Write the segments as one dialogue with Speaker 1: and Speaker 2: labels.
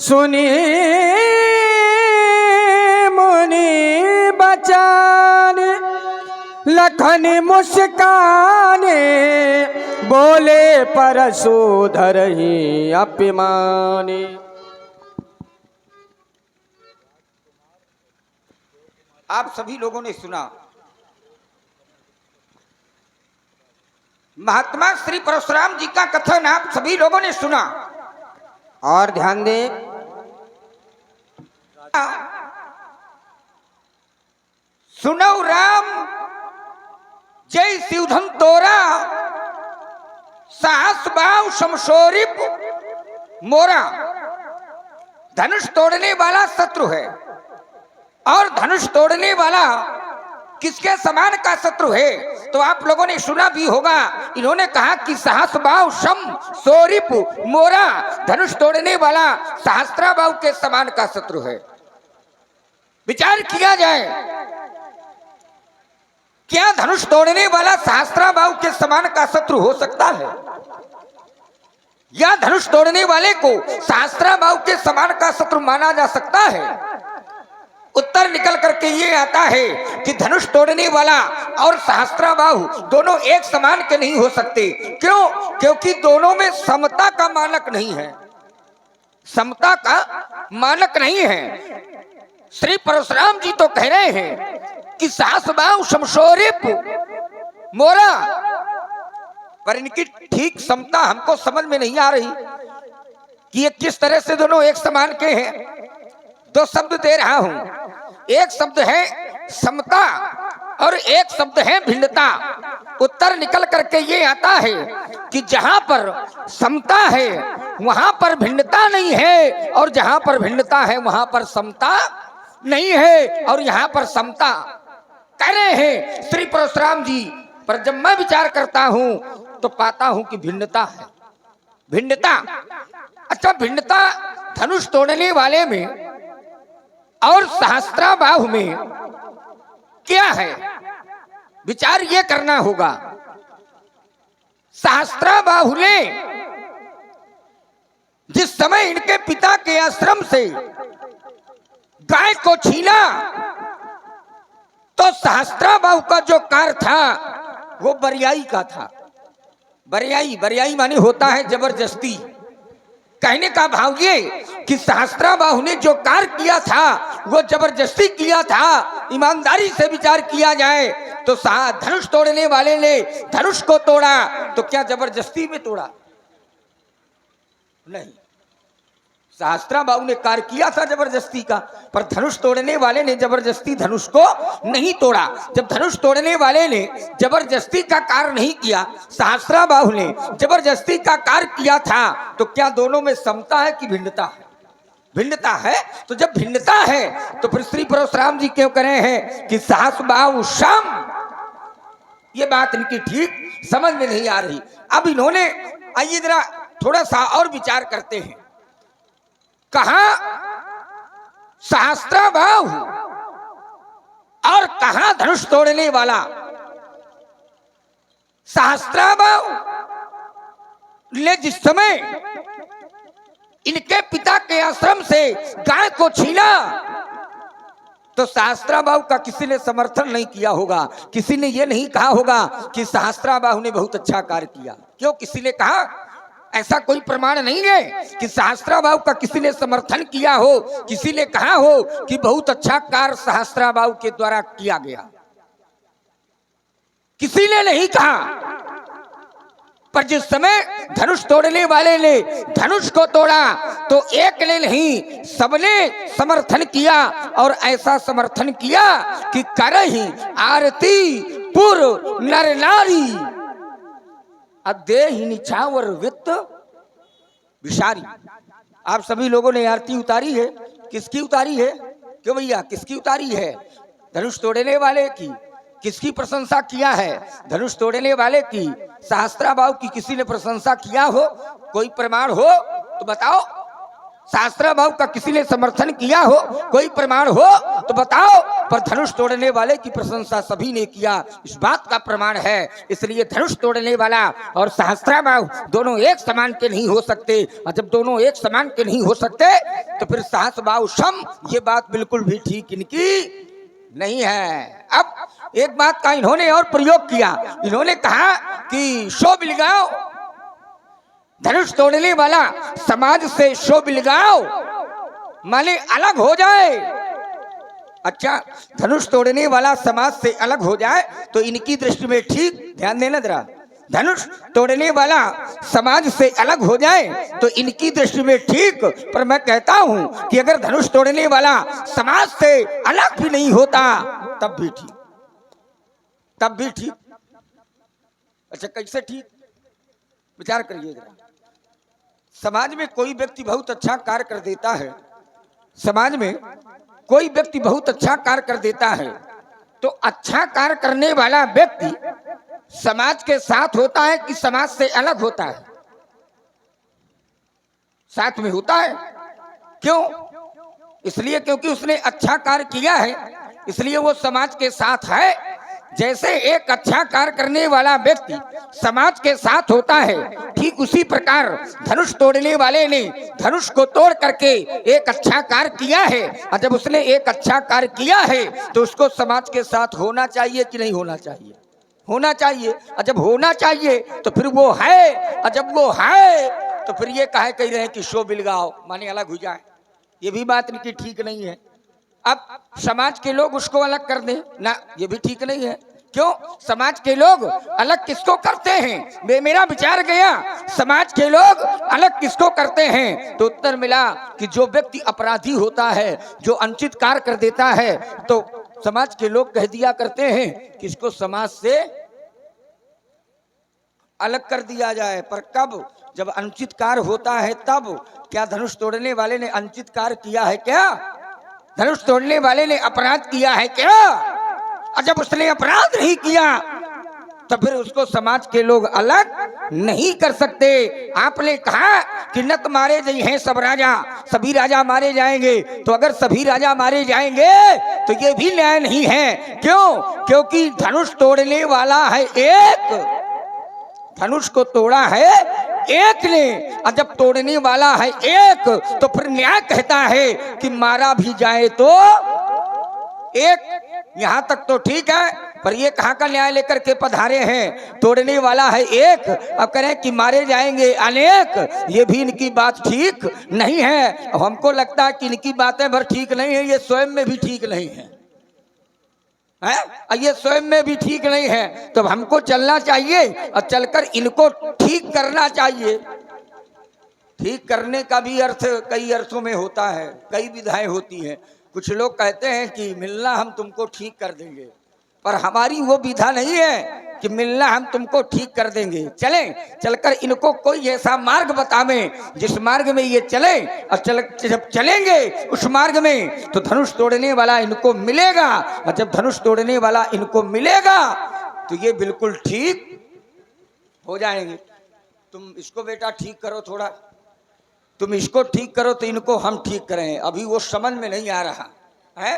Speaker 1: सुनी मुनि बचन लखन मुस्काने बोले परशुधर ही अभिमानी।
Speaker 2: आप सभी लोगों ने सुना महात्मा श्री परशुराम जी का कथन, आप सभी लोगों ने सुना।
Speaker 1: और ध्यान दें,
Speaker 2: सुनो राम जय शिवधन तोरा, साहस बाव शमशोरिप मोरा। धनुष तोड़ने वाला शत्रु है और धनुष तोड़ने वाला किसके समान का शत्रु है? तो आप लोगों ने सुना भी होगा, इन्होंने कहा कि सहस्र बाव शम सोरिप मोरा, धनुष तोड़ने वाला सहस्त्रा बाव के समान का शत्रु है। विचार किया जाए, क्या धनुष तोड़ने वाला सहस्त्रा बाव के समान का शत्रु हो सकता है? या धनुष तोड़ने वाले को सहस्त्रा बाव के समान का शत्रु माना जा सकता है? उत्तर निकल करके ये आता है कि धनुष तोड़ने वाला और सहस्त्रा बाहु दोनों एक समान के नहीं हो सकते। क्यों? क्योंकि दोनों में समता का मानक नहीं है, समता का मानक नहीं है। श्री परशुराम जी तो कह रहे हैं कि सहस्र बाहु शमशोरिप मोरा, पर इनकी ठीक समता हमको समझ में नहीं आ रही कि ये किस तरह से दोनों एक समान के हैं। दो शब्द दे रहा हूं, एक शब्द है समता और एक शब्द है भिन्नता। उत्तर निकल करके ये आता है कि जहां पर समता है वहां पर भिन्नता नहीं है, और जहां पर भिन्नता है वहां पर समता नहीं है, और यहां पर समता कह रहे हैं श्री परशुराम जी। पर जब मैं विचार करता हूं तो पाता हूं कि भिन्नता है, भिन्नता। अच्छा, भिन्नता धनुष तोड़ने वाले में और सहस्त्रा बाहु में क्या है? विचार ये करना होगा। सहस्त्रा बाहु ने जिस समय इनके पिता के आश्रम से गाय को छीना, तो सहस्त्रा बाहु का जो कार्य था वो बरियाई का था। बरियाई, बरियाई माने होता है जबरदस्ती। कहने का भाव ये कि सहस्त्रा बाहु ने जो कार्य किया था वो जबरदस्ती किया था। ईमानदारी से विचार किया जाए तो धनुष तोड़ने वाले ने धनुष को तोड़ा, तो क्या जबरदस्ती में तोड़ा? नहीं, सहस्त्रा बाहु ने कार्य किया था जबरदस्ती का, पर धनुष तोड़ने वाले ने जबरदस्ती धनुष को नहीं तोड़ा। जब धनुष तोड़ने वाले ने जबरदस्ती का कार्य नहीं किया, सहस्त्रा बाहु ने जबरदस्ती का कार्य किया था, तो क्या दोनों में समता है कि भिन्नता है? भिन्नता है। तो जब भिन्नता है तो फिर श्री परशुराम जी क्यों कह रहे हैं कि सहस्र बाहु शम? ये बात इनकी ठीक समझ में नहीं आ रही। अब इन्होंने, आइए जरा थोड़ा सा और विचार करते हैं। कहां सहस्त्रा बाहु और कहां धनुष तोड़ने वाला? सहस्त्रा बाहु ने जिस समय इनके पिता के आश्रम से गाय को छीना, तो सहस्त्रा बाहु का किसी ने समर्थन नहीं किया होगा, किसी ने यह नहीं कहा होगा कि सहस्त्रा बाहु ने बहुत अच्छा कार्य किया। क्यों? किसी ने कहा? ऐसा कोई प्रमाण नहीं है कि सहस्त्रा बाहु का किसी ने समर्थन किया हो, किसी ने कहा हो कि बहुत अच्छा कार्य सहस्त्रा बाहु के द्वारा किया गया। किसी ने नहीं कहा। पर जिस समय धनुष तोड़ने वाले ने धनुष को तोड़ा, तो एक ने नहीं, सबने समर्थन किया, और ऐसा समर्थन किया कि करहि आरती पुर नर नारी, अदेहि निछावर वित्त विषारी। आप सभी लोगों ने आरती उतारी है, किसकी उतारी है? क्यों भैया, किसकी उतारी है? धनुष तोड़ने वाले की। किसकी प्रशंसा किया है? धनुष तोड़ने वाले की। सहस्त्रा बाहु की किसी ने प्रशंसा किया हो? कोई प्रमाण हो तो बताओ। शास्त्र भाव का किसी ने समर्थन किया हो, कोई प्रमाण हो तो बताओ। पर धनुष तोड़ने वाले की प्रशंसा सभी ने किया, इस बात का प्रमाण है। इसलिए धनुष तोड़ने वाला और सहस्त्राभाव दोनों एक समान के नहीं हो सकते, और जब दोनों एक समान के नहीं हो सकते तो फिर सहस्त्रभाव सम, ये बात बिल्कुल भी ठीक इनकी नहीं है। अब एक बात का इन्होंने और प्रयोग किया, इन्होंने कहा कि शो बिलगाओ, धनुष तोड़ने वाला समाज से शो बिलगाओ माने अलग हो जाए। अच्छा, धनुष तोड़ने वाला समाज से अलग हो जाए तो इनकी दृष्टि में ठीक, ध्यान देना जरा, धनुष तोड़ने वाला समाज से अलग हो जाए तो इनकी दृष्टि में ठीक, पर मैं कहता हूं कि अगर धनुष तोड़ने वाला समाज से अलग भी नहीं होता तब भी ठीक, तब भी ठीक। अच्छा, कैसे ठीक, विचार करिए जरा। समाज में कोई व्यक्ति बहुत अच्छा कार्य कर देता है, समाज में कोई व्यक्ति बहुत अच्छा कार्य कर देता है तो अच्छा कार्य करने वाला व्यक्ति समाज के साथ होता है कि समाज से अलग होता है? साथ में होता है। क्यों? इसलिए क्योंकि उसने अच्छा कार्य किया है, इसलिए वो समाज के साथ है। जैसे एक अच्छा कार्य करने वाला व्यक्ति समाज के साथ होता है, ठीक उसी प्रकार धनुष तोड़ने वाले ने धनुष को तोड़ करके एक अच्छा कार्य किया है, और जब उसने एक अच्छा कार्य किया है तो उसको समाज के साथ होना चाहिए कि नहीं होना चाहिए? होना चाहिए। और जब होना चाहिए तो फिर वो है, और जब वो है तो फिर ये कह रहे हैं कि शो बिलगाओ माने अलग हो जाए, ये भी बात इनकी ठीक नहीं है। अब समाज के लोग उसको अलग कर दें ना, ये भी ठीक नहीं है। क्यों? समाज के लोग अलग किसको करते हैं? मेरा विचार गया, समाज के लोग अलग किसको करते हैं? तो उत्तर मिला कि जो व्यक्ति अपराधी होता है, जो अनुचित कार्य कर देता है, तो समाज के लोग कह दिया करते हैं कि इसको समाज से अलग कर दिया जाए। पर कब? जब अनुचित कार्य होता है तब। क्या धनुष तोड़ने वाले ने अनुचित कार्य किया है क्या? धनुष तोड़ने वाले ने अपराध किया है क्या? और जब उसने अपराध नहीं किया तो फिर उसको समाज के लोग अलग नहीं कर सकते। आपने कहा कि नत मारे गए हैं सब राजा, सभी राजा मारे जाएंगे, तो अगर सभी राजा मारे जाएंगे तो ये भी न्याय नहीं है। क्यों? क्योंकि धनुष तोड़ने वाला है एक, धनुष को तोड़ा है एक ने, और जब तोड़ने वाला है एक तो फिर न्याय कहता है कि मारा भी जाए तो एक। यहां तक तो ठीक है, पर ये कहां का न्याय लेकर के पधारे हैं? तोड़ने वाला है एक, अब करें कि मारे जाएंगे अनेक, ये भी इनकी बात ठीक नहीं है। हमको लगता है कि इनकी बातें भर ठीक नहीं है, ये स्वयं में भी ठीक नहीं है, ये स्वयं में भी ठीक नहीं है। तो हमको चलना चाहिए और चलकर इनको ठीक करना चाहिए। ठीक करने का भी अर्थ कई अर्थों में होता है, कई विधाएं होती हैं। कुछ लोग कहते हैं कि मिलना हम तुमको ठीक कर देंगे, पर हमारी वो विधा नहीं है कि मिलना हम तुमको ठीक कर देंगे। चलें, चलकर इनको कोई ऐसा मार्ग बतावें जिस मार्ग में ये चले, और जब चलेंगे उस मार्ग में तो धनुष तोड़ने वाला इनको मिलेगा, और जब धनुष तोड़ने वाला इनको मिलेगा तो ये बिल्कुल ठीक हो जाएंगे। तुम इसको बेटा ठीक करो, थोड़ा तुम इसको ठीक करो तो इनको हम ठीक करें। अभी वो समझ में नहीं आ रहा है,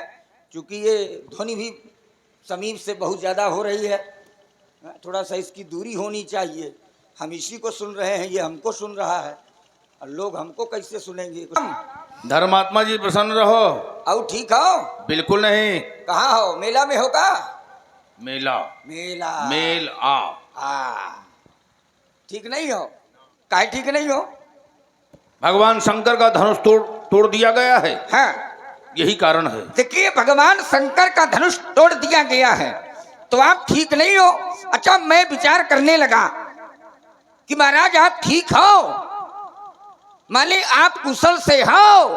Speaker 2: क्योंकि ये ध्वनि भी समीप से बहुत ज़्यादा हो रही है, थोड़ा सा इसकी दूरी होनी चाहिए। हम इसी को सुन रहे हैं, ये हमको सुन रहा है, और लोग हमको कैसे सुनेंगे?
Speaker 3: धर्मात्मा जी प्रसन्न रहो।
Speaker 2: आओ, ठीक हो?
Speaker 3: बिल्कुल नहीं।
Speaker 2: कहाँ हो? मेला में होगा?
Speaker 3: मेला
Speaker 2: मेला
Speaker 3: मेल आ
Speaker 2: ठीक नहीं हो? काहे ठीक नहीं हो?
Speaker 3: भगवान शंकर का धनुष तोड़ दिया गया है।
Speaker 2: हाँ,
Speaker 3: यही कारण है।
Speaker 2: देखिए, भगवान शंकर का धनुष तोड़ दिया गया है तो आप ठीक नहीं हो। अच्छा, मैं विचार करने लगा कि महाराज आप ठीक हो, माने आप कुशल से हो।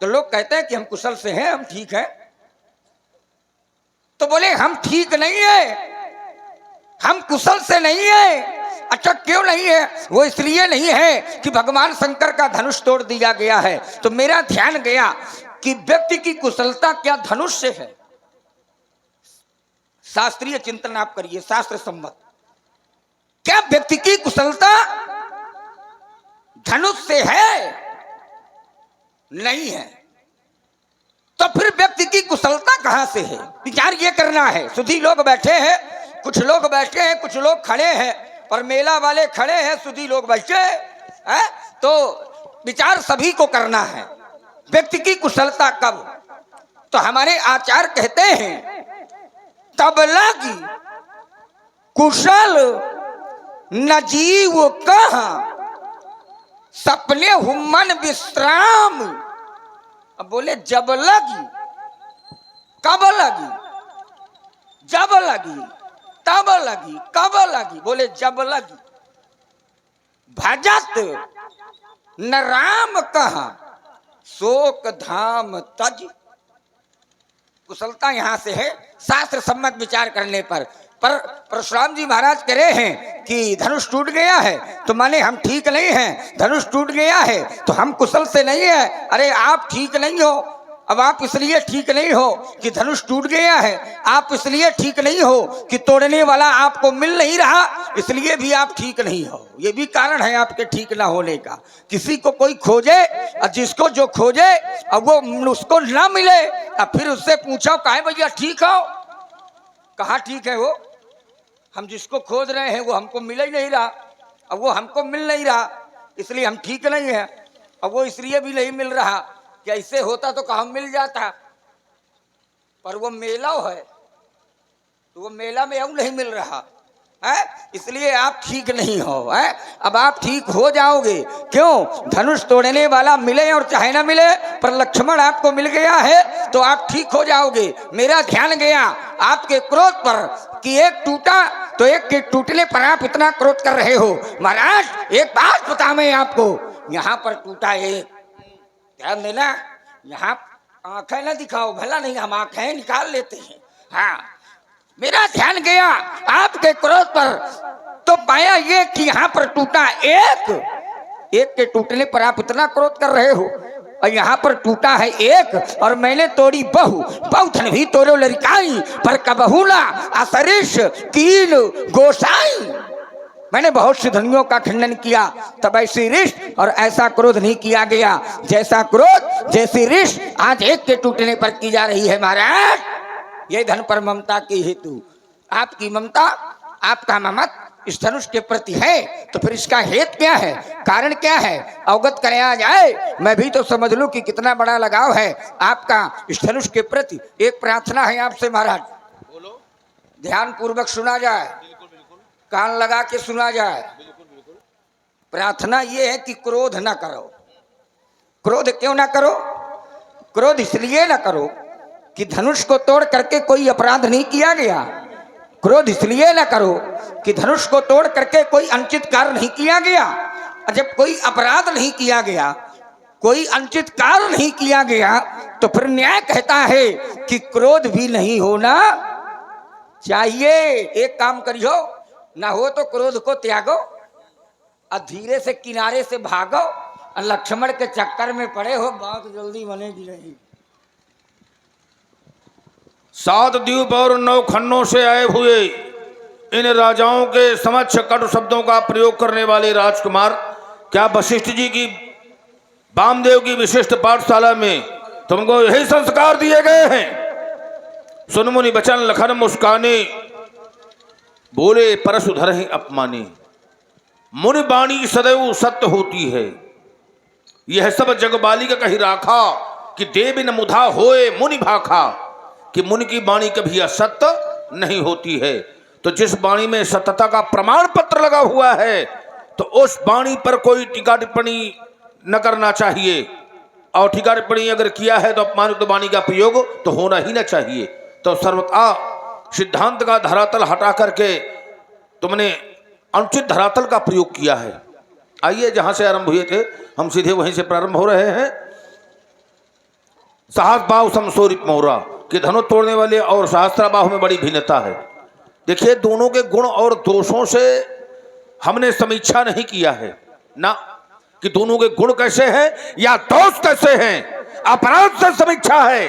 Speaker 2: तो लोग कहते हैं कि हम कुशल से हैं, हम ठीक हैं। तो बोले हम ठीक नहीं है, हम कुशल से नहीं है। अच्छा, क्यों नहीं है? वो इसलिए नहीं है कि भगवान शंकर का धनुष तोड़ दिया गया है। तो मेरा ध्यान गया कि व्यक्ति की कुशलता क्या धनुष से है? शास्त्रीय चिंतन आप करिए, शास्त्र सम्मत। क्या व्यक्ति की कुशलता धनुष से है? नहीं है, तो फिर व्यक्ति की कुशलता कहां से है? विचार ये करना है। सुधी लोग बैठे हैं, कुछ लोग बैठे हैं, कुछ लोग खड़े हैं, और मेला वाले खड़े हैं, सुधी लोग बैठे हैं। तो विचार सभी को करना है, व्यक्ति की कुशलता कब? तो हमारे आचार्य कहते हैं तब लगी कुशल न जीव कहाँ, सपने हुमन विश्राम। अब बोले जब लगी, कब लगी? जब लगी, तब लगी, कब लगी? बोले जब लगी। भजत न राम कहा, शोक धाम तज। कुशलता यहां से है शास्त्र सम्मत विचार करने पर परशुराम जी महाराज कह रहे हैं कि धनुष टूट गया है तो माने हम ठीक नहीं हैं, धनुष टूट गया है तो हम कुशल से नहीं है। अरे आप ठीक नहीं हो, अब आप इसलिए ठीक नहीं हो कि धनुष टूट गया है, आप इसलिए ठीक नहीं हो कि तोड़ने वाला आपको मिल नहीं रहा, इसलिए भी आप ठीक नहीं हो। ये भी कारण है आपके ठीक ना होने का। किसी को कोई खोजे और जिसको जो खोजे अब वो उसको ना मिले, अब फिर उससे पूछो काहे भैया ठीक हो? कहाँ ठीक है वो? हम जिसको खोज रहे हैं वो हमको मिल ही नहीं रहा, अब वो हमको मिल नहीं रहा, इसलिए हम ठीक नहीं है। अब वो इसलिए भी नहीं मिल रहा कि ऐसे होता तो कहाँ मिल जाता, पर वो मेला है तो वो मेला में अब नहीं मिल रहा है, इसलिए आप ठीक नहीं हो। है अब आप ठीक हो जाओगे। क्यों? धनुष तोड़ने वाला मिले और चाहे ना मिले, पर लक्ष्मण आपको मिल गया है तो आप ठीक हो जाओगे। मेरा ध्यान गया आपके क्रोध पर कि एक टूटा तो एक के टूटने पर आप इतना क्रोध कर रहे हो। महाराज एक बात बता मैं आपको, यहाँ पर टूटा एक, ध्यान देना, यहाँ आंखें ना दिखाओ, भला नहीं हम आंखें निकाल लेते हैं। हाँ मेरा ध्यान गया आपके क्रोध पर, तो पाया ये कि यहाँ पर टूटा एक, एक के टूटने पर आप इतना क्रोध कर रहे हो, और यहाँ पर टूटा है एक और मैंने तोड़ी बहु, बहुथन भी तोड़ो लड़काई पर कबहूला असरिश कील गोसाई। मैंने बहुत से धनियों का खंडन किया, तब ऐसी रिश्त और ऐसा क्रोध नहीं किया गया जैसा क्रोध जैसी रिश्त आज एक के टूटने पर की जा रही है। महाराज ये धन पर ममता की हेतु, आपकी ममता, आपका ममत इस धनुष के प्रति है, तो फिर इसका हेतु क्या है, कारण क्या है, अवगत कराया जाए। मैं भी तो समझ लूं कि कितना बड़ा लगाव है आपका इस धनुष के प्रति। एक प्रार्थना है आपसे महाराज, बोलो, ध्यान पूर्वक सुना जाए, कान लगा के सुना जाए। प्रार्थना ये है कि क्रोध ना करो। क्रोध क्यों ना करो? क्रोध इसलिए ना करो कि धनुष को तोड़ करके कोई अपराध नहीं किया गया। क्रोध इसलिए ना करो कि धनुष को तोड़ करके कोई अनुचित कार्य नहीं किया गया। जब कोई अपराध नहीं किया गया, कोई अनुचित कार्य नहीं किया गया, तो फिर न्याय कहता है कि क्रोध भी नहीं होना चाहिए। एक काम करियो, ना हो तो क्रोध को त्यागो और धीरे से किनारे से भागो, और लक्ष्मण के चक्कर में पड़े हो बात जल्दी बनेगी नहीं।
Speaker 3: 7 द्वीप और 9 खंडों से आए हुए इन राजाओं के समक्ष कटु शब्दों का प्रयोग करने वाले राजकुमार, क्या वशिष्ठ जी की वामदेव की विशिष्ट पाठशाला में तुमको यही संस्कार दिए गए हैं? सुन मुनि बचन लखन मुस्काने, बोले परशु धरहि अपमाने। मुनि वाणी सदैव सत्य होती है, यह सब जगबाली का कही राखा कि देव न मुधा होए मुनि भाखा, कि मुनि की वाणी कभी असत्य नहीं होती है। तो जिस वाणी में सत्यता का प्रमाण पत्र लगा हुआ है तो उस वाणी पर कोई टीका टिप्पणी न करना चाहिए, और टीका टिप्पणी अगर किया है तो अपमानित वाणी का प्रयोग तो होना ही न चाहिए। तो सर्वथा सिद्धांत का धरातल हटा करके तुमने अनुचित धरातल का प्रयोग किया है। आइए जहां से आरंभ हुए थे हम सीधे वहीं से प्रारंभ हो रहे हैं। सहस्त्रबाहु समशोरित मौरा कि धनुष तोड़ने वाले और सहस्त्रबाहु में बड़ी भिन्नता है। देखिए दोनों के गुण और दोषों से हमने समीक्षा नहीं किया है ना, कि दोनों के गुण कैसे हैं या दोष कैसे हैं, अपराध से समीक्षा है।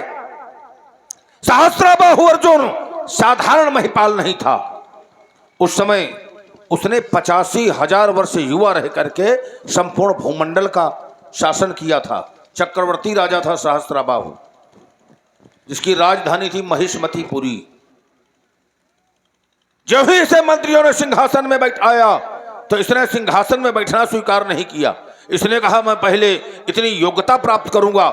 Speaker 3: सहस्त्रबाहु अर्जुन साधारण महिपाल नहीं था, उस समय उसने 85,000 वर्ष युवा रह करके संपूर्ण भूमंडल का शासन किया था। चक्रवर्ती राजा था सहस्त्रबाहु, जिसकी राजधानी थी महिष्मतीपुरी। जब ही इसे मंत्रियों ने सिंहासन में बैठाया तो इसने सिंहासन में बैठना स्वीकार नहीं किया। इसने कहा मैं पहले इतनी योग्यता प्राप्त करूंगा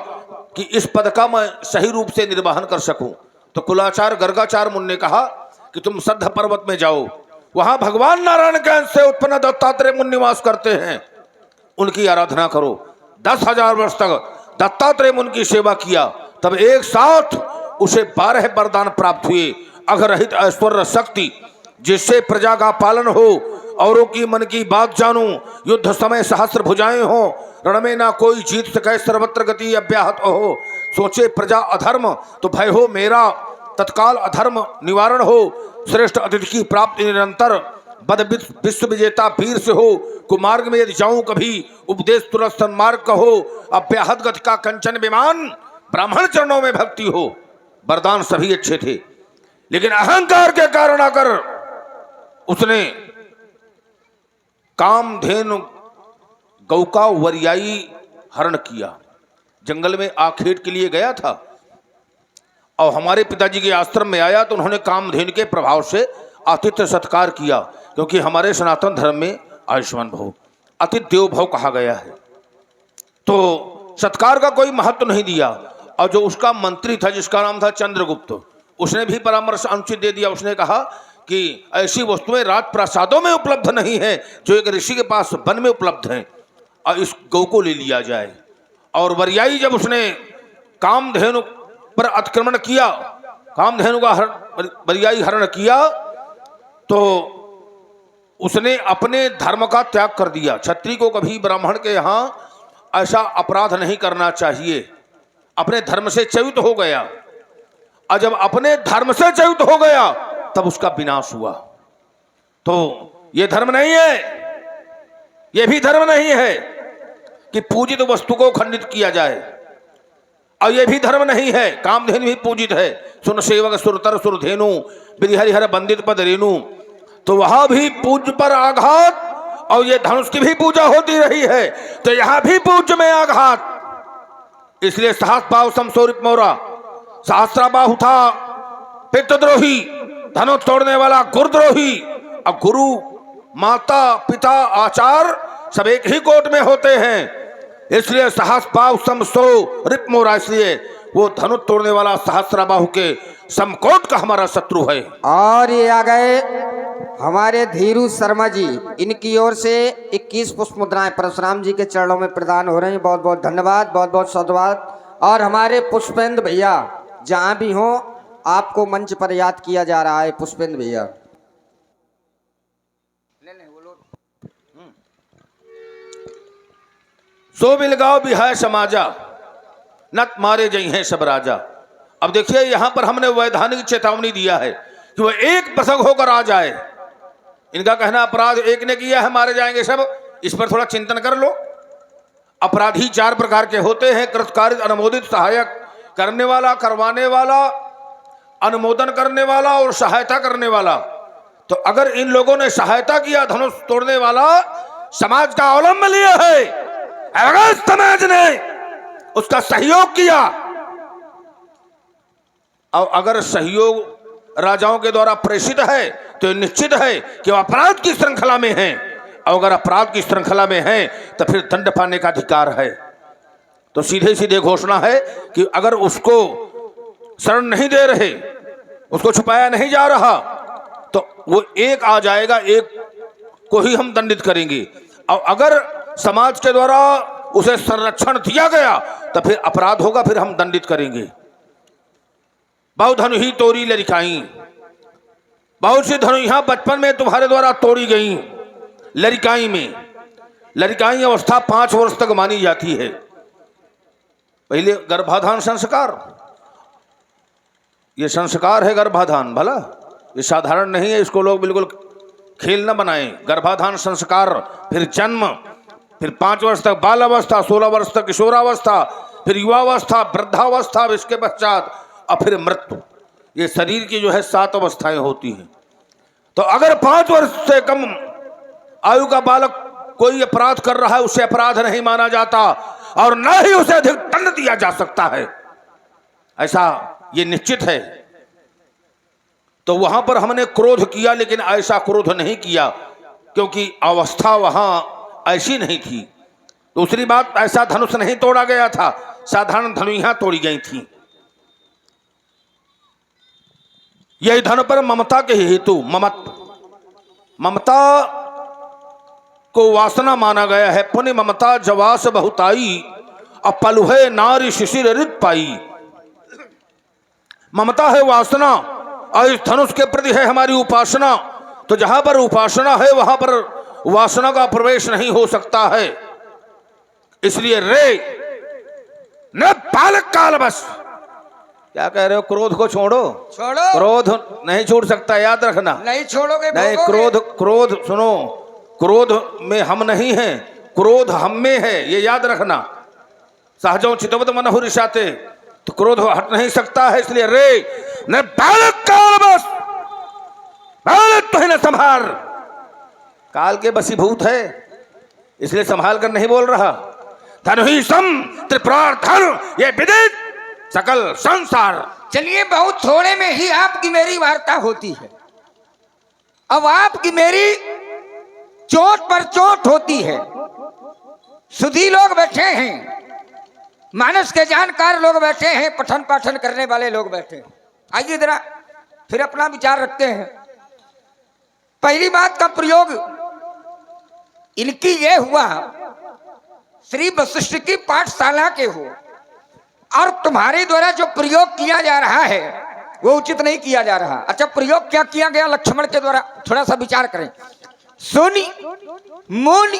Speaker 3: कि इस पद का मैं सही रूप से निर्वहन कर सकूं। तो कुलाचार गर्गाचार मुनि ने कहा कि तुम सद्ध पर्वत में जाओ, वहां भगवान नारायण के अंश से उत्पन्न दत्तात्रेय मुनि निवास करते हैं, उनकी आराधना करो। 10,000 वर्ष तक दत्तात्रेय मुनि की सेवा किया, तब एक साथ उसे 12 वरदान प्राप्त हुए। अघरहित ऐश्वर्य शक्ति, जिससे प्रजा का पालन हो, औरों की मन की बात जानूं, युद्ध समय सहस्त्र भुजाएं हो, रण में ना कोई जीत सके, सर्वत्र गति अव्याहत हो, सोचे प्रजा अधर्म तो भय हो मेरा, तत्काल अधर्म निवारण हो, श्रेष्ठ अतिथि की प्राप्ति निरंतर, बद विश्व विजेता वीर से हो, कुमार्ग में यदि जाऊं कभी, उपदेश तुरंत सन्मार्ग का हो, अव्याहत गति का कंचन विमान, ब्राह्मण चरणों में भक्ति हो। वरदान सभी अच्छे थे, लेकिन अहंकार के कारण आकर उसने कामधेनु गौ का वरियाई हरण किया। जंगल में आखेट के लिए गया था और हमारे पिताजी के आश्रम में आया तो उन्होंने कामधेनु के प्रभाव से आतिथ्य सत्कार किया, क्योंकि हमारे सनातन धर्म में आयुष्मान भव अतिथि देव भव कहा गया है। तो सत्कार का कोई महत्व नहीं दिया। और जो उसका मंत्री था जिसका नाम था चंद्रगुप्त, उसने भी परामर्श अनुचित दे दिया। उसने कहा कि ऐसी वस्तुएं राजप्रासादों में उपलब्ध नहीं है जो एक ऋषि के पास वन में उपलब्ध हैं, और इस गौ को ले लिया जाए। और वरियाई जब उसने कामधेनु पर अतिक्रमण किया, कामधेनु का वरियाई हरण किया, तो उसने अपने धर्म का त्याग कर दिया। क्षत्रिय को कभी ब्राह्मण के यहाँ ऐसा अपराध नहीं करना चाहिए। अपने धर्म से च्युत हो गया, और जब अपने धर्म से च्युत हो गया तब उसका विनाश हुआ। तो ये धर्म नहीं है, ये भी धर्म नहीं है कि पूजित वस्तु को खंडित किया जाए, और ये भी धर्म नहीं है। कामधेनु भी पूजित है, सुन सेवक सुरतर सुरधेनु, बिरिहरिहर बंदित पद रेणु। तो वहां भी पूज्य पर आघात, और ये धनुष की भी पूजा होती रही है, तो यहां भी पूज्य में आघात। इसलिए सहस्त्रबाहु समसौरित मोरा, सहस्त्रबाहु था पितृद्रोही, धनुष तोड़ने वाला गुरुद्रोही, और गुरु माता पिता आचार सब एक ही कोट में होते हैं। इसलिए सहस्त्रबाहु समसौरित मोरा, इसलिए वो धनुष तोड़ने वाला सहस्त्रबाहु के समकोट का हमारा शत्रु है।
Speaker 1: और ये आ गए हमारे धीरू शर्मा जी, इनकी ओर से 21 पुष्प मुद्राएं परशुराम जी के चरणों में प्रदान हो रही हैं। बहुत बहुत धन्यवाद, बहुत बहुत सौभाग्य। और हमारे पुष्पेंद्र भैया जहां भी हों, आपको मंच पर याद किया जा रहा है। पुष्पेंद्र भैया
Speaker 3: सो बिलगाओ बिहाय समाजा, नत मारे जई हैं सब राजा। अब देखिए यहां पर हमने वैधानिक चेतावनी दिया है कि वह एक पसंग होकर आ जाए। इनका कहना अपराध एक ने किया है, मारे जाएंगे सब। इस पर थोड़ा चिंतन कर लो। अपराधी 4 प्रकार के होते हैं: कृतकार्य, अनुमोदित, सहायक करने वाला, करवाने वाला, अनुमोदन करने वाला और सहायता करने वाला। तो अगर इन लोगों ने सहायता किया, धनुष तोड़ने वाला समाज का अवलंब लिया है, अगर समाज ने उसका सहयोग किया, और अगर सहयोग राजाओं के द्वारा प्रेषित है तो निश्चित है कि वह अपराध की श्रृंखला में है, और अगर अपराध की श्रृंखला में है तो फिर दंड पाने का अधिकार है। तो सीधे सीधे घोषणा है कि अगर उसको शरण नहीं दे रहे, उसको छुपाया नहीं जा रहा, तो वो एक आ जाएगा, एक को ही हम दंडित करेंगे। और अगर समाज के द्वारा उसे संरक्षण दिया गया तो फिर अपराध होगा, फिर हम दंडित करेंगे। बहु धनु ही तोड़ी लड़काई, बहुत सी धनु यहां बचपन में तुम्हारे द्वारा तोड़ी गई। लड़काई में, लड़काई अवस्था 5 वर्ष तक मानी जाती है। पहले गर्भाधान संस्कार, ये संस्कार है गर्भाधान, भला ये साधारण नहीं है, इसको लोग बिल्कुल खेल न बनाएं। गर्भाधान संस्कार, फिर जन्म, फिर 5 वर्ष तक बाल अवस्था, 16 वर्ष तक किशोरावस्था, फिर युवावस्था, वृद्धावस्था, इसके पश्चात और फिर मृत्यु। ये शरीर की जो है 7 अवस्थाएं होती हैं। तो अगर 5 वर्ष से कम आयु का बालक कोई अपराध कर रहा है, उसे अपराध नहीं माना जाता। और न ही उसे अधिक दंड दिया जा सकता है, ऐसा ये निश्चित है। तो वहां पर हमने क्रोध किया, लेकिन ऐसा क्रोध नहीं किया क्योंकि अवस्था वहां ऐसी नहीं थी। दूसरी बात, ऐसा धनुष नहीं तोड़ा गया था, साधारण धनुइयां तोड़ी गई थी। यही धन पर ममता के हेतु ममता को वासना माना गया है। पुण्य ममता जवास बहुताई, अपलुहे नारी शिशिर रित पाई। ममता है वासना और इस धनुष के प्रति है हमारी उपासना। तो जहां पर उपासना है वहां पर वासना का प्रवेश नहीं हो सकता है। इसलिए रे न बालक काल बस, क्या कह रहे हो? क्रोध को छोड़ो, क्रोध नहीं छूट सकता, याद रखना।
Speaker 2: नहीं छोड़ोगे,
Speaker 3: नहीं, क्रोध सुनो, क्रोध में हम नहीं हैं, क्रोध हम में है, ये याद रखना। सहजों चितवत मनहु रिशाते, तो क्रोध हट नहीं सकता है। इसलिए रे न बालक काल बस, बालक तो है न संभार, काल के बसीभूत है, इसलिए संभाल कर नहीं बोल रहा। धनु ही सम त्रिपुरार धनु, ये विदित सकल संसार।
Speaker 2: चलिए, बहुत थोड़े में ही आपकी मेरी वार्ता होती है। अब आपकी मेरी चोट पर चोट होती है। सुधी लोग बैठे हैं, मानस के जानकार लोग बैठे हैं, पठन पाठन करने वाले लोग बैठे हैं। आइए जरा फिर अपना विचार रखते हैं। पहली बात का प्रयोग इनकी ये हुआ, श्री वशिष्ठ की पाठशाला के हो, और तुम्हारे द्वारा जो प्रयोग किया जा रहा है वो उचित नहीं किया जा रहा। अच्छा, प्रयोग क्या किया गया लक्ष्मण के द्वारा, थोड़ा सा विचार करें। सुनी मुनि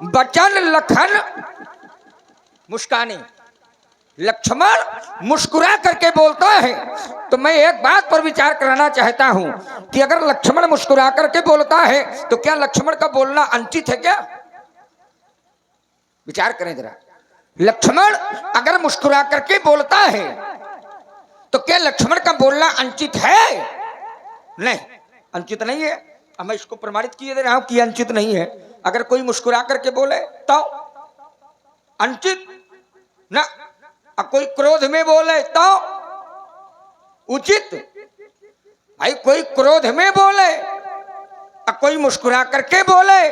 Speaker 2: बचन लखन मुस्काने, लक्ष्मण मुस्कुरा करके बोलता है। तो मैं एक बात पर विचार कराना चाहता हूं कि अगर लक्ष्मण मुस्कुरा करके बोलता है तो क्या लक्ष्मण का बोलना अनुचित है क्या? विचार करें जरा। लक्ष्मण अगर मुस्कुरा करके बोलता है तो क्या लक्ष्मण का बोलना अनुचित है? नहीं, अनुचित नहीं है। अब मैं इसको प्रमाणित किए दे रहा हूं कि अनुचित नहीं है। अगर कोई मुस्कुरा करके बोले तो अनुचित ना, कोई क्रोध में बोले तो उचित। भाई कोई क्रोध में बोले और कोई मुस्कुरा करके बोले,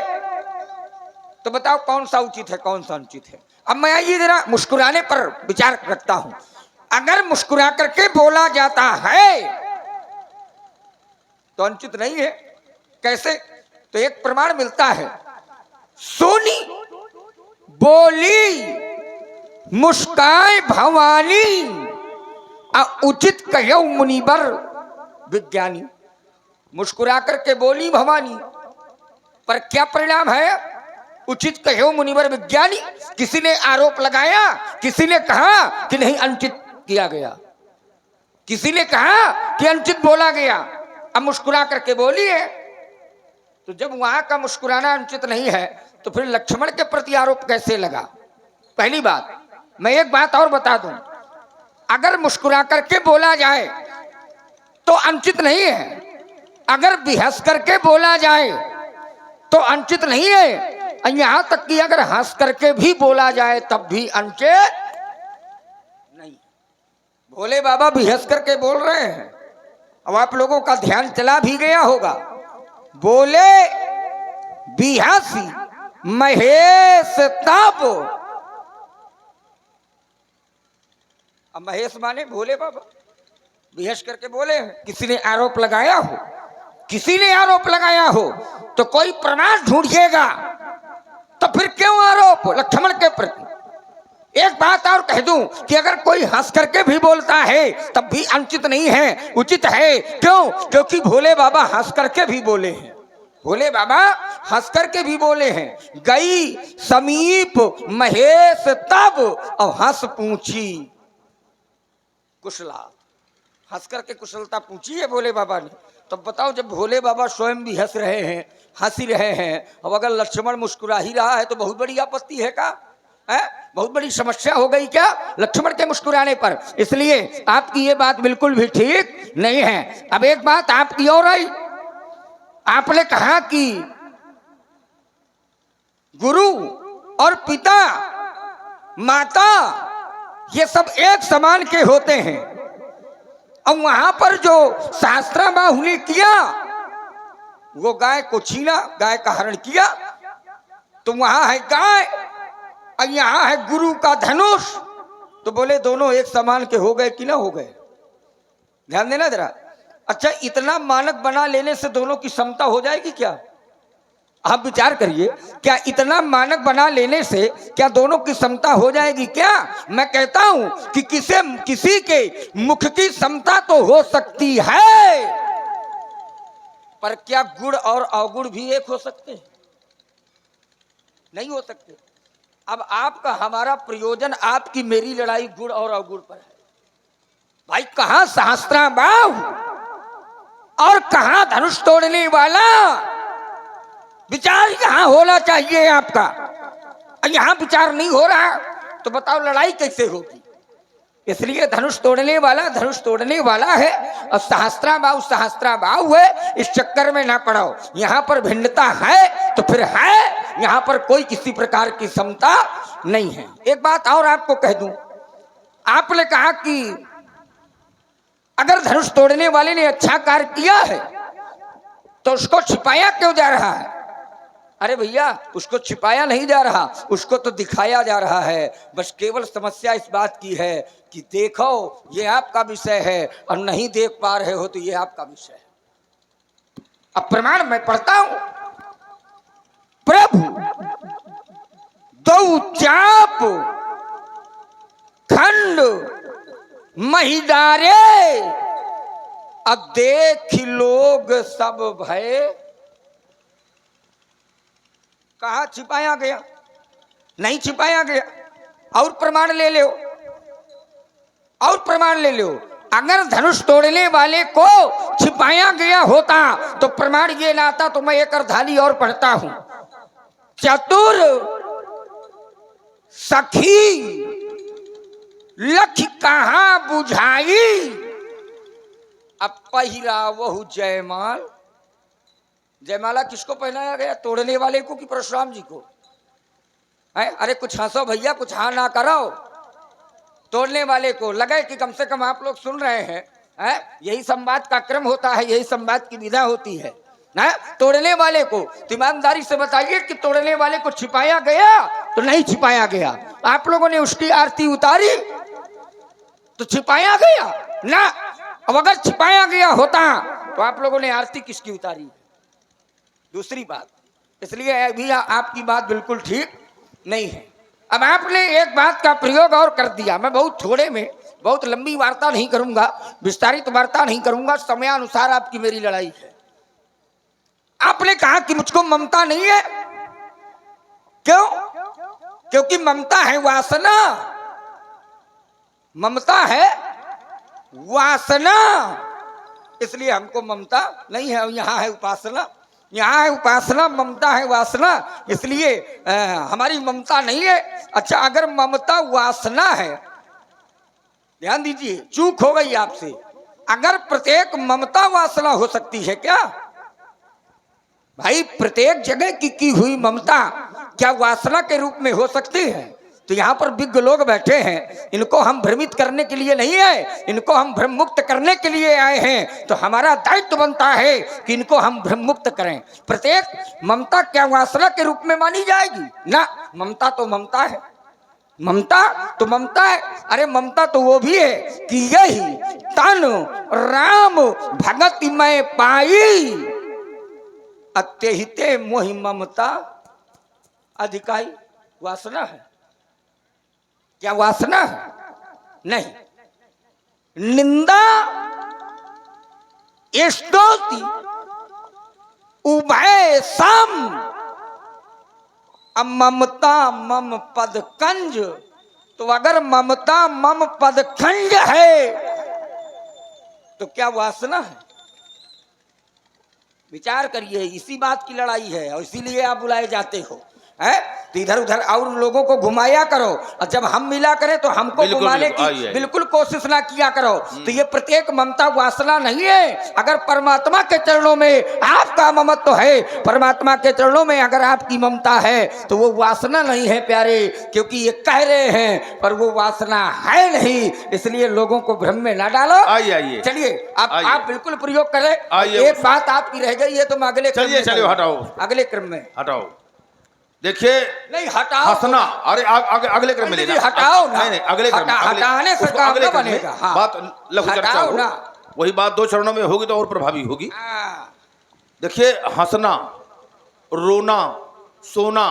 Speaker 2: तो बताओ कौन सा उचित है, कौन सा अनुचित है? अब मैं आइए जरा मुस्कुराने पर विचार रखता हूं। अगर मुस्कुरा करके बोला जाता है तो अनुचित नहीं है। कैसे? तो एक प्रमाण मिलता है, सोनी बोली मुस्काए भवानी, उचित कहो मुनिवर विज्ञानी। मुस्कुरा करके बोली भवानी, पर क्या परिणाम है? उचित कहो मुनिवर विज्ञानी। किसी ने आरोप लगाया, किसी ने कहा कि नहीं अनुचित किया गया, किसी ने कहा कि अनुचित बोला गया। अब मुस्कुरा करके बोली है, तो जब वहां का मुस्कुराना अनुचित नहीं है तो फिर लक्ष्मण के प्रति आरोप कैसे लगा? पहली बात। मैं एक बात और बता दूं, अगर मुस्कुरा करके बोला जाए तो अनुचित नहीं है, अगर बिहस करके बोला जाए तो अनुचित नहीं है, यहां तक कि अगर हंस करके भी बोला जाए तब भी अनुचित नहीं। भोले बाबा बिहस करके बोल रहे हैं। अब आप लोगों का ध्यान चला भी गया होगा, बोले बिहसी महेश ताप। अब महेश माने भोले बाबा बिहस करके बोले हैं। किसी ने आरोप लगाया हो, किसी ने आरोप लगाया हो तो कोई प्रमाण ढूंढिएगा, तो फिर क्यों आरोप लक्ष्मण के प्रति? एक बात और कह दूं कि अगर कोई हंस करके भी बोलता है तब भी अनुचित नहीं है, उचित है। क्यों? क्योंकि भोले बाबा हंस करके भी बोले हैं, भोले बाबा हंस करके भी बोले हैं। गई समीप महेश तब और हंस पूछी कुशला, हंस करके कुशलता पूछी है भोले बाबा ने। तब बताओ, जब भोले बाबा स्वयं भी हंस रहे हैं, हंसी रहे हैं, अब अगर लक्ष्मण मुस्कुरा ही रहा है तो बहुत बड़ी आपत्ति है का? है? बहुत बड़ी समस्या हो गई क्या लक्ष्मण के मुस्कुराने पर? इसलिए आपकी ये बात बिल्कुल भी ठीक नहीं है। अब एक बात आपकी और आई, आपने कहा कि गुरु और पिता माता, ये सब एक समान के होते हैं। और वहां पर जो सहस्त्राबाहु ने किया, वो गाय को छीना, गाय का हरण किया, तो वहां है गाय और यहां है गुरु का धनुष। तो बोले दोनों एक समान के हो गए कि ना हो गए? ध्यान देना जरा। अच्छा, इतना मानक बना लेने से दोनों की समता हो जाएगी क्या? आप विचार करिए, क्या इतना मानक बना लेने से क्या दोनों की समता हो जाएगी क्या? मैं कहता हूं कि किसी के मुख की समता तो हो सकती है, पर क्या गुण और अवगुण भी एक हो सकते हैं? नहीं हो सकते। अब आपका हमारा प्रयोजन, आपकी मेरी लड़ाई गुण और अवगुण पर है। भाई कहां सहस्त्राबाहु और कहां धनुष तोड़ने वाला? विचार यहां होना चाहिए आपका। यहां विचार नहीं हो रहा तो बताओ लड़ाई कैसे होगी? इसलिए धनुष तोड़ने वाला है और सहस्त्राबाहु है। इस चक्कर में ना पड़ो। यहां पर भिन्नता है तो फिर है, यहां पर कोई किसी प्रकार की समता नहीं है। एक बात और आपको कह दूं, आपने कहा कि अगर धनुष तोड़ने वाले ने अच्छा कार्य किया है तो उसको छिपाया क्यों जा रहा है? अरे भैया, उसको छिपाया नहीं जा रहा, उसको तो दिखाया जा रहा है। बस केवल समस्या इस बात की है कि देखो ये आपका विषय है और नहीं देख पा रहे हो तो ये आपका विषय है। अब प्रमाण मैं पढ़ता हूं। प्रभु दो चाप खंड महिदारे, अब देख लोग सब भय। कहा छिपाया गया? नहीं छिपाया गया। और प्रमाण ले लो, और प्रमाण ले लो। अगर धनुष तोड़ने वाले को छिपाया गया होता तो प्रमाण ये लाता तो मैं एक अर्धाली और पढ़ता हूं। चतुर सखी लख कहां बुझाई, अब पहिरा वहु जयमाल। जयमाला किसको पहनाया गया? तोड़ने वाले को कि परशुराम जी को? है? अरे कुछ हंसो भैया, कुछ हाँ ना करो। तोड़ने वाले को लगे कि कम से कम आप लोग सुन रहे हैं। यही संवाद का क्रम होता है, यही संवाद की विधा होती है। तोड़ने वाले को ईमानदारी से बताइए कि तोड़ने वाले को छिपाया गया तो नहीं छिपाया गया? आप लोगों ने उसकी आरती उतारी तो छिपाया गया ना। अब अगर छिपाया गया होता तो आप लोगों ने आरती किसकी उतारी? दूसरी बात। इसलिए अभी आपकी बात बिल्कुल ठीक नहीं है। अब आपने एक बात का प्रयोग और कर दिया। मैं बहुत थोड़े में, बहुत लंबी वार्ता नहीं करूंगा, विस्तारित वार्ता नहीं करूंगा, समयानुसार आपकी मेरी लड़ाई है। आपने कहा कि मुझको ममता नहीं है। क्यों? क्योंकि ममता है वासना, ममता है वासना, इसलिए हमको ममता नहीं है। यहाँ है उपासना, यहाँ है उपासना, ममता है वासना, इसलिए हमारी ममता नहीं है। अच्छा, अगर ममता वासना है, ध्यान दीजिए, चूक हो गई आपसे। अगर प्रत्येक ममता वासना हो सकती है क्या? भाई प्रत्येक जगह की हुई ममता क्या वासना के रूप में हो सकती है? तो यहाँ पर विज्ञ लोग बैठे हैं, इनको हम भ्रमित करने के लिए नहीं आए, इनको हम भ्रम मुक्त करने के लिए आए हैं। तो हमारा दायित्व बनता है कि इनको हम भ्रम मुक्त करें। प्रत्येक ममता क्या वासना के रूप में मानी जाएगी? ना, ममता तो ममता है, ममता तो ममता है। अरे ममता तो वो भी है कि यही तन राम भगत मैं पाई, अत्यहिते मोहि ममता अधिकाई। वासना है क्या? वासना है? नहीं। निंदा स्तुति उभय सम, ममता मम पद कंज। तो अगर ममता मम पद कंज है तो क्या वासना है? विचार करिए, इसी बात की लड़ाई है और इसीलिए आप बुलाए जाते हो। है, तो इधर उधर और लोगों को घुमाया करो, और जब हम मिला करें तो हमको
Speaker 3: बिल्कुल,
Speaker 2: घुमाने
Speaker 3: बिल्कुल,
Speaker 2: की
Speaker 3: आइए।
Speaker 2: बिल्कुल कोशिश ना किया करो। तो ये प्रत्येक ममता वासना नहीं है। अगर परमात्मा के चरणों में आपका ममत्व है, परमात्मा के चरणों में अगर आपकी ममता है, तो वो वासना नहीं है प्यारे, क्योंकि ये कह रहे हैं पर वो वासना है नहीं। इसलिए लोगों को भ्रम में ना डालो।
Speaker 3: आइए आइए
Speaker 2: चलिए
Speaker 3: आइए।
Speaker 2: आप बिल्कुल प्रयोग करें।
Speaker 3: आइए।
Speaker 2: एक बात आपकी रह गई है, तो मैं अगले क्रम
Speaker 3: चलिए
Speaker 2: में
Speaker 3: चलिए
Speaker 2: करूंगा।
Speaker 3: हटाओ
Speaker 2: अगले क्रम में
Speaker 3: हटाओ। देखिए
Speaker 2: नहीं हटाओ,
Speaker 3: हंसना, अरे अगले क्रम में
Speaker 2: नहीं,
Speaker 3: लेना।
Speaker 2: हटाओ ना।
Speaker 3: नहीं नहीं अगले क्रम में,
Speaker 2: हटाने से
Speaker 3: उसको
Speaker 2: काम
Speaker 3: अगले
Speaker 2: ना
Speaker 3: क्रम में
Speaker 2: बनेगा। हाँ।
Speaker 3: बात लघु चर्चा
Speaker 2: हटाओ
Speaker 3: हो,
Speaker 2: ना।
Speaker 3: वही बात 2 चरणों में होगी तो और प्रभावी होगी।
Speaker 2: हाँ।
Speaker 3: देखिए हंसना, रोना, सोना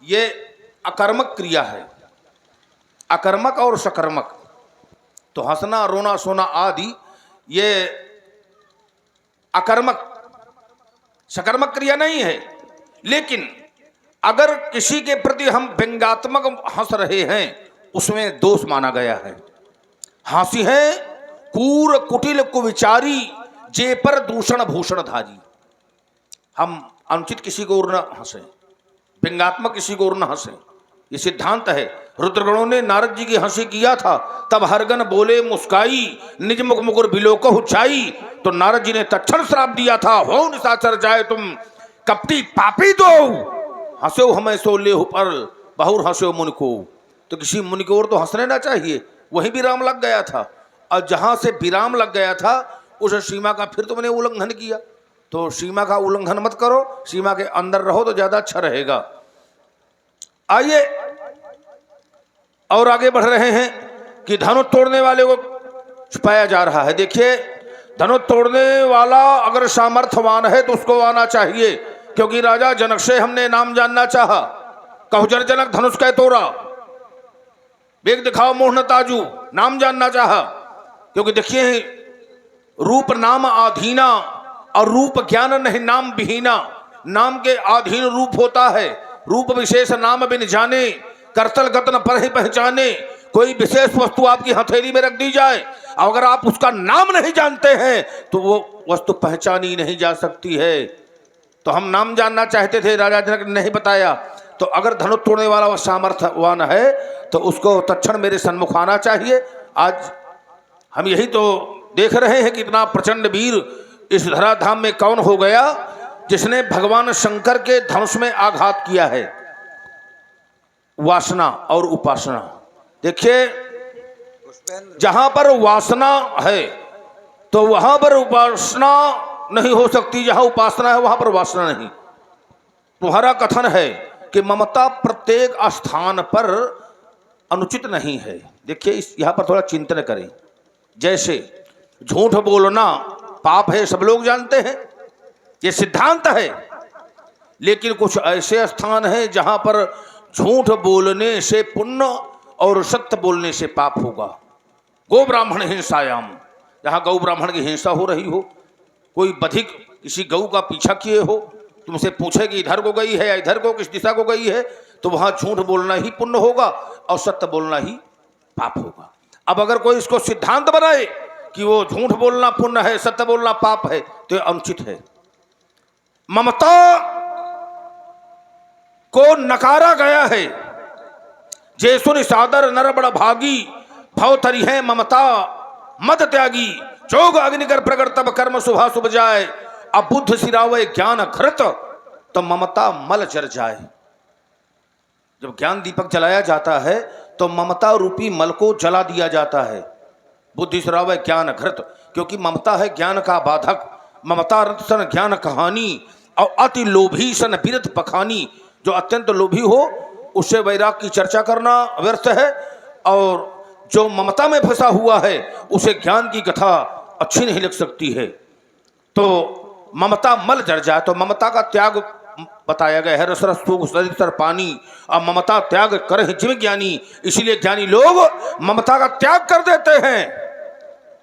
Speaker 3: ये अकर्मक क्रिया है, अकर्मक और सकर्मक। तो हंसना, रोना, सोना आदि ये अकर्मक सकर्मक क्रिया नहीं है। लेकिन अगर किसी के प्रति हम व्यंग्यात्मक हंस रहे हैं, उसमें दोष माना गया है। हंसी है कूर कुटिल कुविचारी, जे पर दूषण भूषण धारी। हम अनुचित किसी को और न हंसे, व्यंग्यात्मक किसी को और न हंसे, ये सिद्धांत है। रुद्रगणों ने नारद जी की हंसी किया था, तब हरगन बोले मुस्काई, निज मुख मुकुर बिलोक उचाई। तो नारद जी ने तत्क्षण श्राप दिया था, हो निशाचर जाए तुम कपटी पापी दो, हंसो हमें सो ले पर बहुर हंसो मुनि को। तो किसी मुनि को और तो हंसने ना चाहिए, वहीं विराम लग गया था। और जहां से विराम लग गया था उस सीमा का फिर तुमने उल्लंघन किया। तो सीमा का उल्लंघन मत करो, सीमा के अंदर रहो तो ज्यादा अच्छा रहेगा। आइए और आगे बढ़ रहे हैं कि धनुष तोड़ने वाले को छुपाया जा रहा है। देखिए धनुष तोड़ने वाला अगर सामर्थ्यवान है तो उसको आना चाहिए, क्योंकि राजा जनक से हमने नाम जानना चाहा। कहुजर जनक धनुष कै तोड़ा, वेग दिखाओ मोहन ताजू, नाम जानना चाहा। क्योंकि देखिए रूप नाम आधीना और रूप ज्ञान नहीं नाम विहीना। नाम के अधीन रूप होता है, रूप विशेष नाम बिन जाने, करतल गतन पर ही पहचाने। कोई विशेष वस्तु आपकी हथेली में रख दी जाए, अगर आप उसका नाम नहीं जानते हैं तो वो वस्तु पहचानी नहीं जा सकती है। तो हम नाम जानना चाहते थे, राजा जनक ने नहीं बताया। तो अगर धनुष तोड़ने वाला वह सामर्थ्यवान है तो उसको तत्क्षण मेरे सन्मुख आना चाहिए। आज हम यही तो देख रहे हैं कि इतना प्रचंड वीर इस धराधाम में कौन हो गया जिसने भगवान शंकर के धनुष में आघात किया है। वासना और उपासना। देखिए जहां पर वासना है तो वहां पर उपासना नहीं हो सकती, जहां उपासना है वहां पर वासना नहीं। तुम्हारा कथन है कि ममता प्रत्येक स्थान पर अनुचित नहीं है। देखिए इस यहां पर थोड़ा चिंतन करें। जैसे झूठ बोलना पाप है, सब लोग जानते हैं, ये सिद्धांत है। लेकिन कुछ ऐसे स्थान हैं जहां पर झूठ बोलने से पुण्य और सत्य बोलने से पाप होगा। गौ ब्राह्मण हिंसायाम, जहां गौ ब्राह्मण की हिंसा हो रही हो, कोई बधिक किसी गौ का पीछा किए हो, तुमसे पूछे कि इधर को गई है या इधर को, किस दिशा को गई है, तो वहां झूठ बोलना ही पुण्य होगा और सत्य बोलना ही पाप होगा। अब अगर कोई इसको सिद्धांत बनाए कि वो झूठ बोलना पुण्य है, सत्य बोलना पाप है, तो ये अनुचित है। ममता को नकारा गया है। जैसुन सादर नर बड़ भागी, भव तरी है ममता मत त्यागी। चोग अग्निकर प्रगट तब कर्म शुभा शुभ जाए, अब बुद्ध सिरावे ज्ञान घृत तो ममता मल चर जाए। जब ज्ञान दीपक जलाया जाता है तो ममता रूपी मल को जला दिया जाता है। बुद्धि सिरावे ज्ञान घृत, क्योंकि ममता है ज्ञान का बाधक। ममता रत सन ज्ञान कहानी, और अति लोभी सन बिरत पखानी। जो अत्यंत लोभी हो उससे वैराग की चर्चा करना व्यर्थ है, और जो ममता में फंसा हुआ है उसे ज्ञान की कथा अच्छी नहीं लग सकती है। तो ममता मल जर जाए, तो ममता का त्याग बताया गया है। रस रस सूख सरितर पानी, और ममता त्याग करे जिम ज्ञानी। इसीलिए ज्ञानी लोग ममता का त्याग कर देते हैं।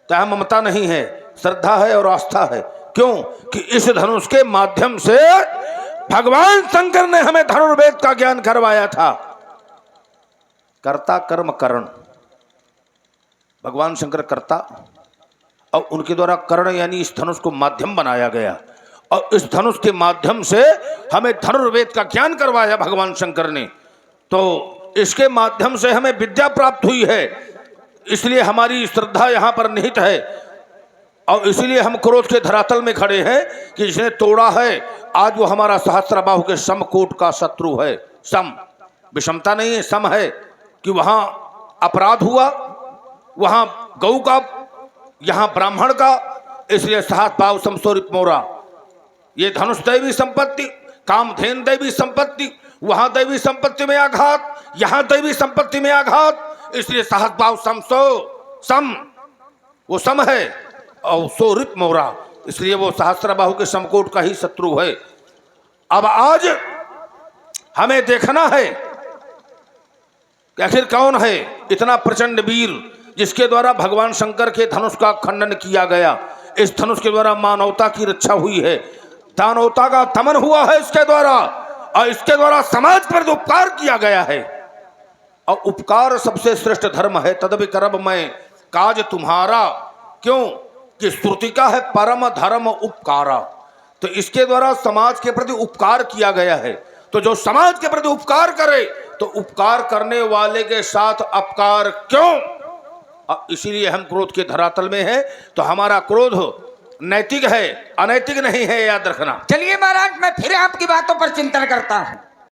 Speaker 3: क्या ममता नहीं है, श्रद्धा है और आस्था है। क्यों कि इस धनुष के माध्यम से भगवान शंकर ने हमें धनुर्वेद का ज्ञान करवाया था। कर्ता कर्म करण, भगवान शंकर कर्ता और उनके द्वारा कर्ण यानी इस धनुष को माध्यम बनाया गया। और इस धनुष के माध्यम से हमें धनुर्वेद का ज्ञान करवाया भगवान शंकर ने। तो इसके माध्यम से हमें विद्या प्राप्त हुई है, इसलिए हमारी श्रद्धा यहाँ पर निहित है। और इसीलिए हम क्रोध के धरातल में खड़े हैं कि जिसने तोड़ा है आज वो हमारा सहस्त्रबाहु के समकोट का शत्रु है। सम विषमता नहीं है, सम है कि वहां अपराध हुआ, वहां गौ का, यहां ब्राह्मण का, इसलिए सहस्त्रबाहु समसोरित मोरा। ये धनुष दैवी संपत्ति, कामधेन दैवी संपत्ति, वहां दैवी संपत्ति में आघात, यहां दैवी संपत्ति में आघात, इसलिए सहस्त्रबाहु समसो सम, वो सम है और सोरित मोरा, इसलिए वो सहस्त्रबाहु के समकोट का ही शत्रु है। अब आज हमें देखना है कि आखिर कौन है इतना प्रचंड वीर जिसके द्वारा भगवान शंकर के धनुष का खंडन किया गया। इस धनुष के द्वारा मानवता की रक्षा हुई है, दानवता का दमन हुआ है इसके द्वारा, और इसके द्वारा समाज पर उपकार किया गया है। और उपकार सबसे श्रेष्ठ धर्म है। तदपि करब मैं काज तुम्हारा, क्यों कि श्रुति का है परम धर्म उपकारा। तो इसके द्वारा समाज के प्रति उपकार किया गया है। तो जो समाज के प्रति उपकार करे तो उपकार करने वाले के साथ अपकार क्यों। इसीलिए हम क्रोध के धरातल में हैं। तो हमारा क्रोध नैतिक है, अनैतिक नहीं है, याद रखना।
Speaker 2: चलिए महाराज, मैं फिर आपकी बातों पर चिंतन करता हूं।